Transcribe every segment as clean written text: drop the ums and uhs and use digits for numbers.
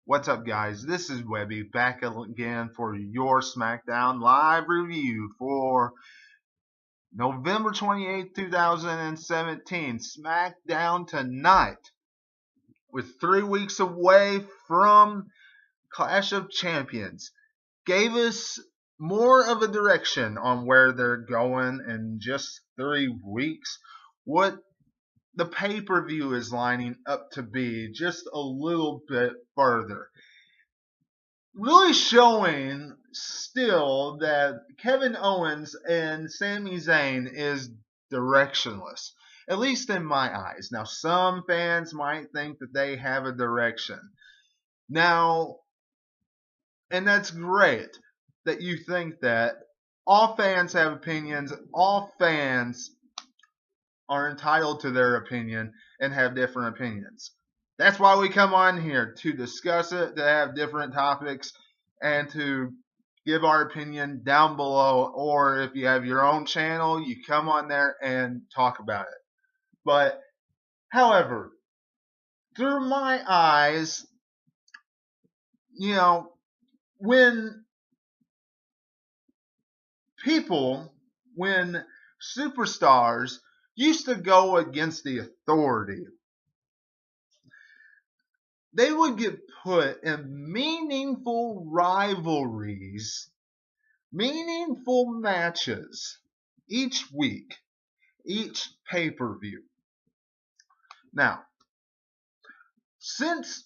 What's up, guys? This is Webby back again for your SmackDown live review for November 28th, 2017. SmackDown tonight, with 3 weeks away from Clash of Champions, gave us more of a direction on where they're going in just 3 weeks. What the pay-per-view is lining up to be just a little bit further. Really showing still that Kevin Owens and Sami Zayn is directionless, at least in my eyes. Now, some fans might think that they have a direction. Now, and that's great that you think that. All fans have opinions. All fans are entitled to their opinion and have different opinions. That's why we come on here, to discuss it, to have different topics, and to give our opinion down below. Or if you have your own channel, you come on there and talk about it. But, however, through my eyes, when superstars used to go against the authority, they would get put in meaningful rivalries, meaningful matches each week, each pay-per-view. Now, since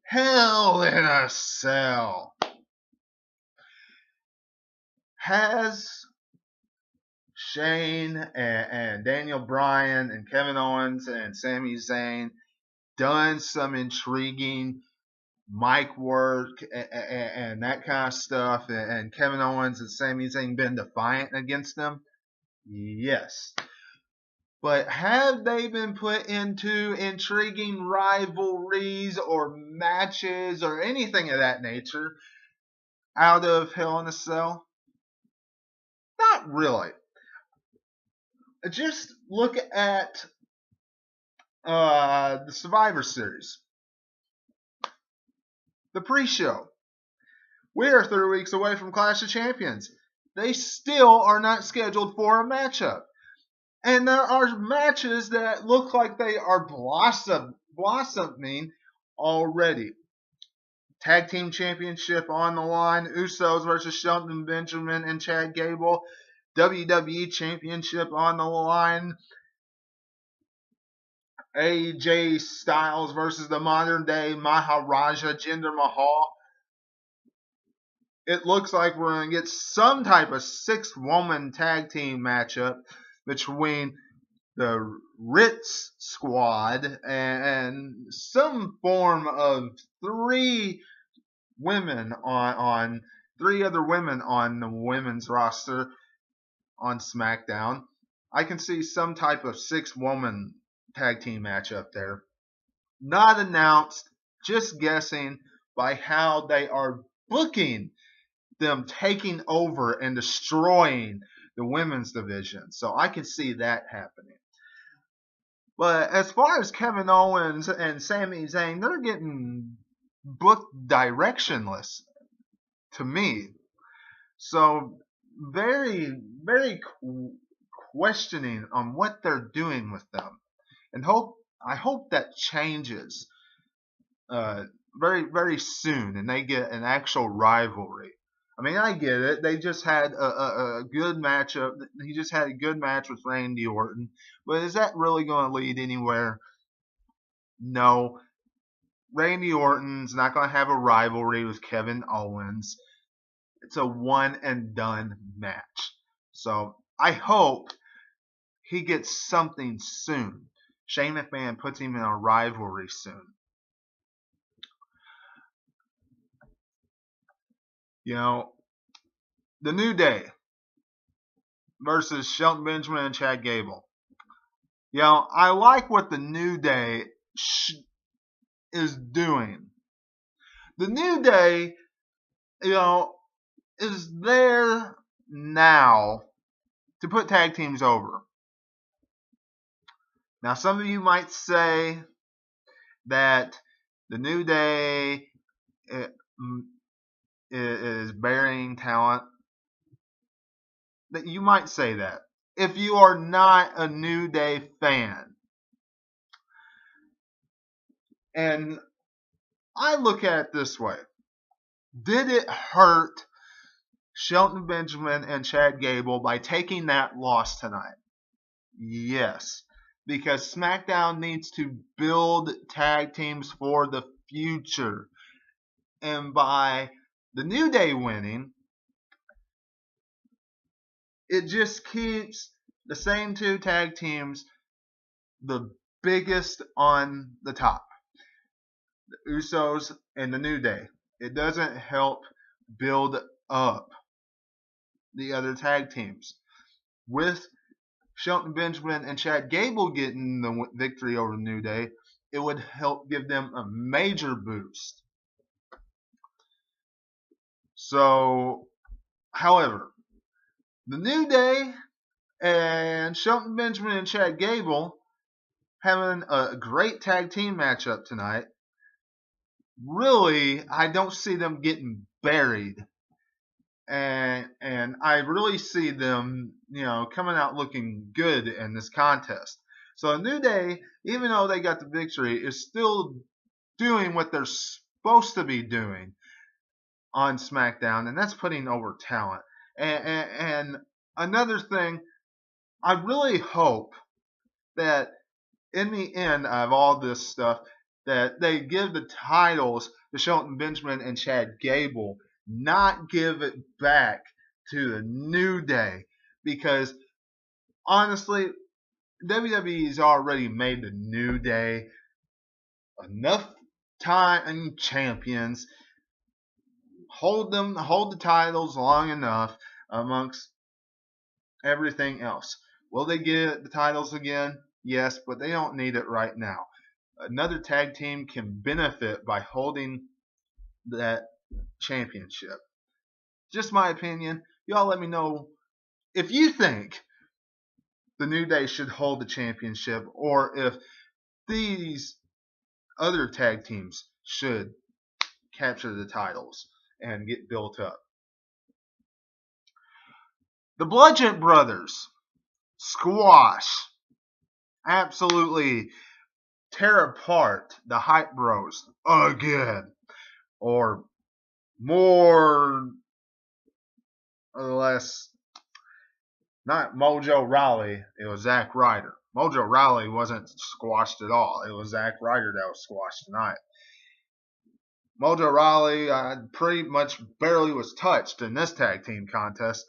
Hell in a Cell has Shane and Daniel Bryan and Kevin Owens and Sami Zayn done some intriguing mic work and that kind of stuff, and Kevin Owens and Sami Zayn been defiant against them? Yes. But have they been put into intriguing rivalries or matches or anything of that nature out of Hell in a Cell? Not really. Just look at the Survivor Series, the pre-show. We are 3 weeks away from Clash of Champions. They still are not scheduled for a matchup. And there are matches that look like they are blossoming already. Tag Team Championship on the line. Usos versus Shelton Benjamin and Chad Gable. WWE Championship on the line. AJ Styles versus the modern day Maharaja Jinder Mahal. It looks like we're going to get some type of 6-woman tag team matchup between the Ritz squad and some form of three other women on the women's roster on SmackDown. I can see some type of 6-woman tag team match up there. Not announced, just guessing by how they are booking them taking over and destroying the women's division. So I can see that happening. But as far as Kevin Owens and Sami Zayn, they're getting booked directionless to me. So very, very questioning on what they're doing with them. And I hope that changes very, very soon and they get an actual rivalry. I mean, I get it. They just had a good matchup. He just had a good match with Randy Orton. But is that really going to lead anywhere? No. Randy Orton's not going to have a rivalry with Kevin Owens. It's a one-and-done match. So I hope he gets something soon. Shane McMahon puts him in a rivalry soon. The New Day versus Shelton Benjamin and Chad Gable. I like what the New Day is doing. The New Day, is there now to put tag teams over. Now, some of you might say that the New Day is burying talent. That you might say that if you are not a New Day fan. And I look at it this way. Did it hurt Shelton Benjamin and Chad Gable by taking that loss tonight? Yes. Because SmackDown needs to build tag teams for the future. And by the New Day winning, it just keeps the same two tag teams the biggest on the top. The Usos and the New Day. It doesn't help build up the other tag teams. With Shelton Benjamin and Chad Gable getting the victory over the New Day, it would help give them a major boost. So, however, the New Day and Shelton Benjamin and Chad Gable having a great tag team matchup tonight. Really, I don't see them getting buried. And I really see them, coming out looking good in this contest. So New Day, even though they got the victory, is still doing what they're supposed to be doing on SmackDown, and that's putting over talent. And another thing, I really hope that in the end of all this stuff, that they give the titles to Shelton Benjamin and Chad Gable, not give it back to the New Day. Because honestly, WWE's already made the New Day enough time and champions. Hold the titles long enough amongst everything else. Will they get the titles again? Yes, but they don't need it right now. Another tag team can benefit by holding that championship. Just my opinion. Y'all let me know if you think the New Day should hold the championship, or if these other tag teams should capture the titles and get built up. The Bludgeon Brothers squash, absolutely tear apart the Hype Bros again, or more or less, not Mojo Rawley, it was Zack Ryder. Mojo Rawley wasn't squashed at all. It was Zack Ryder that was squashed tonight. Mojo Rawley pretty much barely was touched in this tag team contest.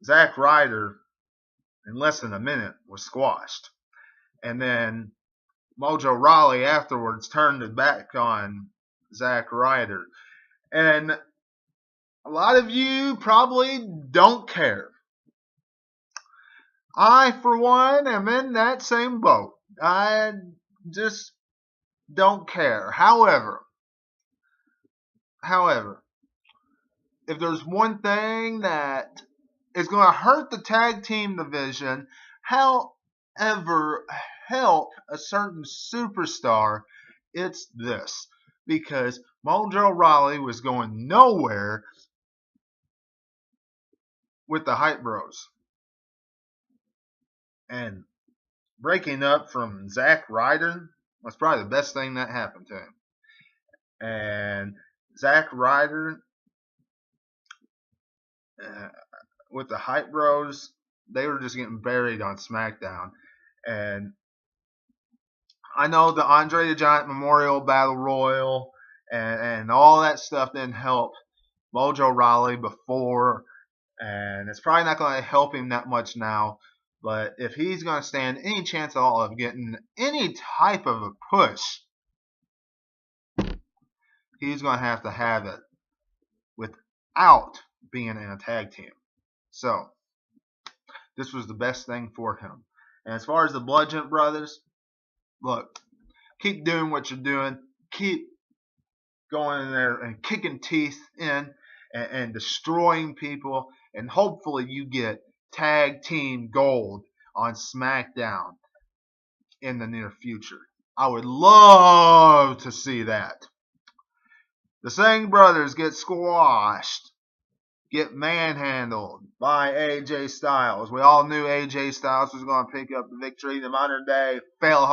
Zack Ryder, in less than a minute, was squashed. And then Mojo Rawley afterwards turned it back on Zack Ryder. And a lot of you probably don't care. I, for one, am in that same boat. I just don't care. However, if there's one thing that is going to hurt the tag team division, however, help a certain superstar, it's this. Because Mojo Rawley was going nowhere with the Hype Bros. And breaking up from Zack Ryder was probably the best thing that happened to him. And Zack Ryder with the Hype Bros, they were just getting buried on SmackDown. And I know the Andre the Giant Memorial Battle Royal and all that stuff didn't help Mojo Rawley before, and it's probably not going to help him that much now. But if he's going to stand any chance at all of getting any type of a push, he's going to have it without being in a tag team. So, this was the best thing for him. And as far as the Bludgeon Brothers, look, keep doing what you're doing. Keep going in there and kicking teeth in and destroying people. And hopefully you get tag team gold on SmackDown in the near future. I would love to see that. The Zayn brothers get squashed, get manhandled by AJ Styles. We all knew AJ Styles was going to pick up the victory. The modern day Fail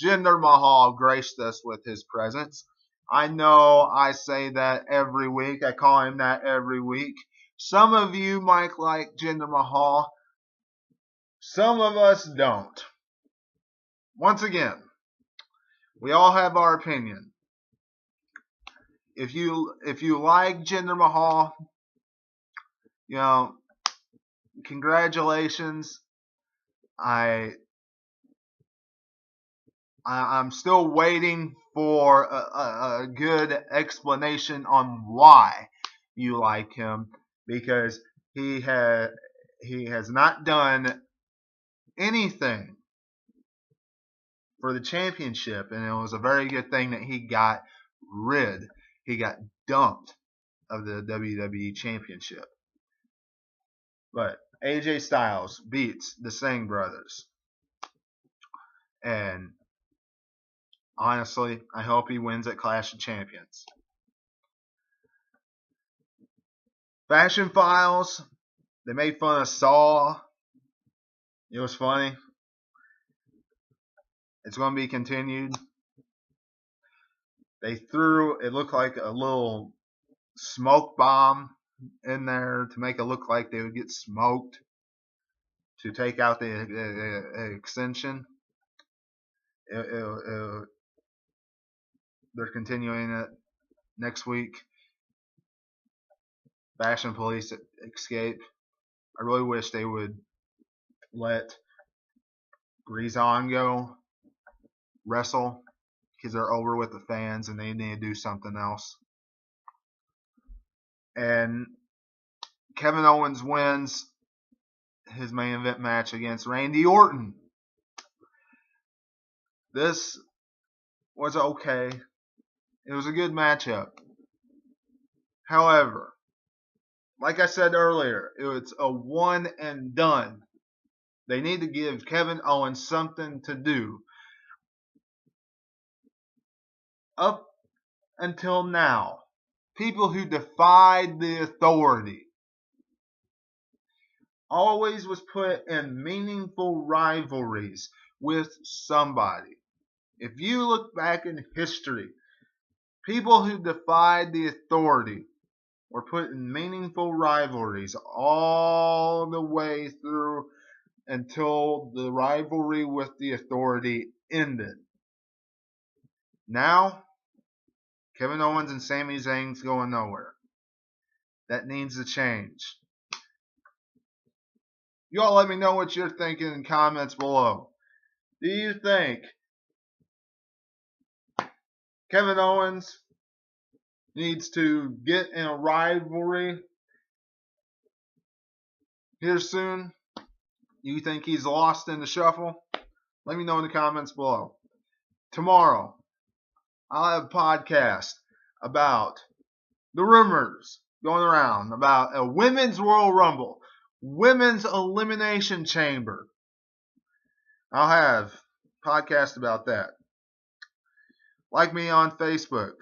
Jinder Mahal graced us with his presence. I know I say that every week. I call him that every week. Some of you might like Jinder Mahal. Some of us don't. Once again, we all have our opinion. If you like Jinder Mahal, you know, congratulations. I'm still waiting for a good explanation on why you like him, because he has not done anything for the championship, and it was a very good thing that he got dumped of the WWE championship. But AJ Styles beats the Singh brothers, and honestly, I hope he wins at Clash of Champions. Fashion Files, they made fun of Saw. It was funny. It's going to be continued. They threw, it looked like a little smoke bomb in there to make it look like they would get smoked to take out the extension. They're continuing it next week. Fashion Police escape. I really wish they would let Breezango wrestle, because they're over with the fans and they need to do something else. And Kevin Owens wins his main event match against Randy Orton. This was okay. It was a good matchup. However, like I said earlier, it's a one and done. They need to give Kevin Owens something to do. Up until now, people who defied the authority always was put in meaningful rivalries with somebody. If you look back in history, people who defied the authority were put in meaningful rivalries all the way through until the rivalry with the authority ended. Now, Kevin Owens and Sami Zayn's going nowhere. That needs to change. You all let me know what you're thinking in comments below. Do you think Kevin Owens needs to get in a rivalry here soon? You think he's lost in the shuffle? Let me know in the comments below. Tomorrow, I'll have a podcast about the rumors going around about a Women's Royal Rumble, Women's Elimination Chamber. I'll have a podcast about that. Like me on Facebook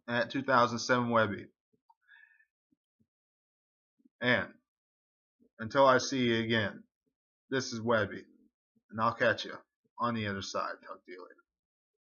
at 2007 Webby. And until I see you again, this is Webby, and I'll catch you on the other side. Talk to you later.